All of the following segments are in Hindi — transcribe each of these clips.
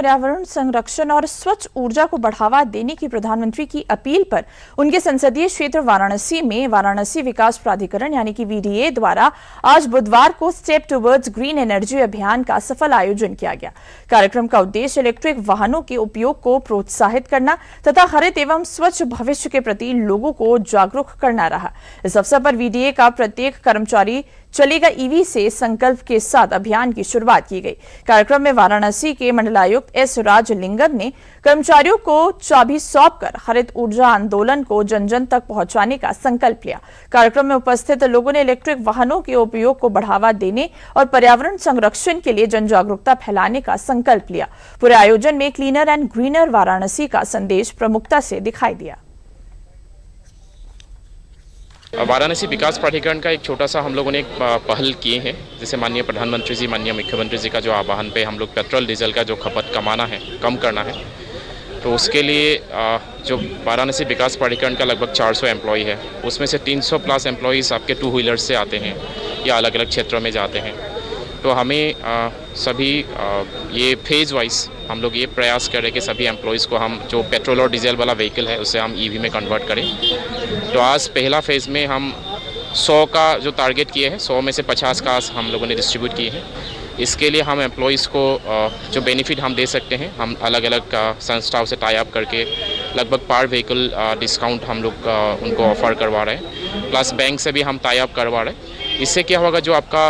पर्यावरण संरक्षण और स्वच्छ ऊर्जा को बढ़ावा देने की प्रधानमंत्री की अपील पर उनके संसदीय क्षेत्र वाराणसी में वाराणसी विकास प्राधिकरण यानी कि वीडीए द्वारा आज बुधवार को स्टेप टुवर्ड्स ग्रीन एनर्जी अभियान का सफल आयोजन किया गया। कार्यक्रम का उद्देश्य इलेक्ट्रिक वाहनों के उपयोग को प्रोत्साहित करना तथा हरित एवं स्वच्छ भविष्य के प्रति लोगों को जागरूक करना रहा। इस अवसर पर वीडीए का प्रत्येक कर्मचारी चलेगा ईवी से संकल्प के साथ अभियान की शुरुआत की गई। कार्यक्रम में वाराणसी के मंडलायुक्त एस राजलिंगम ने कर्मचारियों को चाबी सौंपकर हरित ऊर्जा आंदोलन को जन जन तक पहुंचाने का संकल्प लिया। कार्यक्रम में उपस्थित लोगों ने इलेक्ट्रिक वाहनों के उपयोग को बढ़ावा देने और पर्यावरण संरक्षण के लिए जन जागरूकता फैलाने का संकल्प लिया। पूरे आयोजन में क्लीनर एंड ग्रीनर वाराणसी का संदेश प्रमुखता से दिखाई दिया। वाराणसी विकास प्राधिकरण का एक छोटा सा हम लोगों ने एक पहल किए हैं, जैसे माननीय प्रधानमंत्री जी, माननीय मुख्यमंत्री जी का जो आह्वान पे हम लोग पेट्रोल डीजल का जो खपत कम करना है, तो उसके लिए जो वाराणसी विकास प्राधिकरण का लगभग 400 एम्प्लॉई है, उसमें से 300 प्लस एम्प्लॉईज़ आपके 2 व्हीलर्स से आते हैं या अलग अलग क्षेत्रों में जाते हैं। तो हमें सभी ये फेज़ वाइज हम लोग ये प्रयास करें कि सभी एम्प्लॉइज़ को हम जो पेट्रोल और डीजल वाला व्हीकल है उसे हम ईवी में कन्वर्ट करें। तो आज पहला फेज़ में हम 100 का जो टारगेट किए हैं, 100 में से 50 का हम लोगों ने डिस्ट्रीब्यूट किए हैं। इसके लिए हम एम्प्लॉइज़ को जो बेनिफिट हम दे सकते हैं, हम अलग अलग संस्थाओं से टाई अप करके लगभग पर व्हीकल डिस्काउंट हम लोग उनको ऑफ़र करवा रहे हैं, प्लस बैंक से भी हम टाई अप करवा रहे हैं। इससे क्या होगा, जो आपका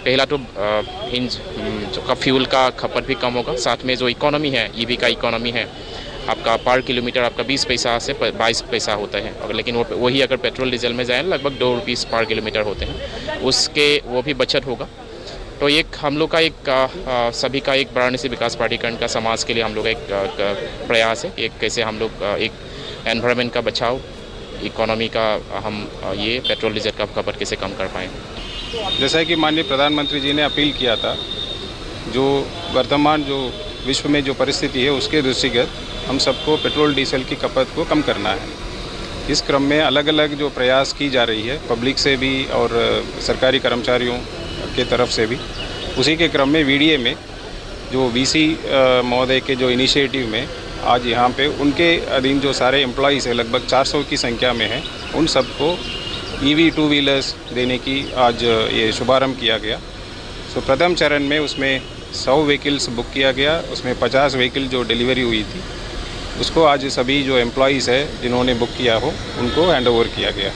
पहला तो जो का फ्यूल का खपत भी कम होगा, साथ में जो इकोनॉमी है, ईवी का इकोनॉमी है, आपका पर किलोमीटर आपका 20 पैसा से 22 पैसा होता है, और लेकिन वही अगर पेट्रोल डीजल में जाए लगभग 2 रुपीस पर किलोमीटर होते हैं, उसके वो भी बचत होगा। तो एक हम लोग का एक सभी का एक वाराणसी विकास प्राधिकरण का समाज के लिए हम लोग एक प्रयास है, एक कैसे हम लोग एक एनवायरनमेंट का बचाव, इकोनॉमी का हम ये पेट्रोल डीजल का खपत कैसे कम कर पाएँ। जैसा कि माननीय प्रधानमंत्री जी ने अपील किया था, जो वर्तमान जो विश्व में जो परिस्थिति है उसके दृष्टिगत हम सबको पेट्रोल डीजल की खपत को कम करना है। इस क्रम में अलग अलग जो प्रयास की जा रही है, पब्लिक से भी और सरकारी कर्मचारियों के तरफ से भी, उसी के क्रम में वीडीए में जो वीसी महोदय के जो इनिशिएटिव में आज यहाँ पे उनके अधीन जो सारे एम्प्लॉइज़ है, लगभग 400 की संख्या में है, उन सबको ईवी 2 व्हीलर्स देने की आज ये शुभारंभ किया गया। सो प्रथम चरण में उसमें 100 व्हीकल्स बुक किया गया, उसमें 50 व्हीकल जो डिलीवरी हुई थी उसको आज सभी जो एम्प्लॉइज़ है जिन्होंने बुक किया हो उनको हैंड ओवर किया गया।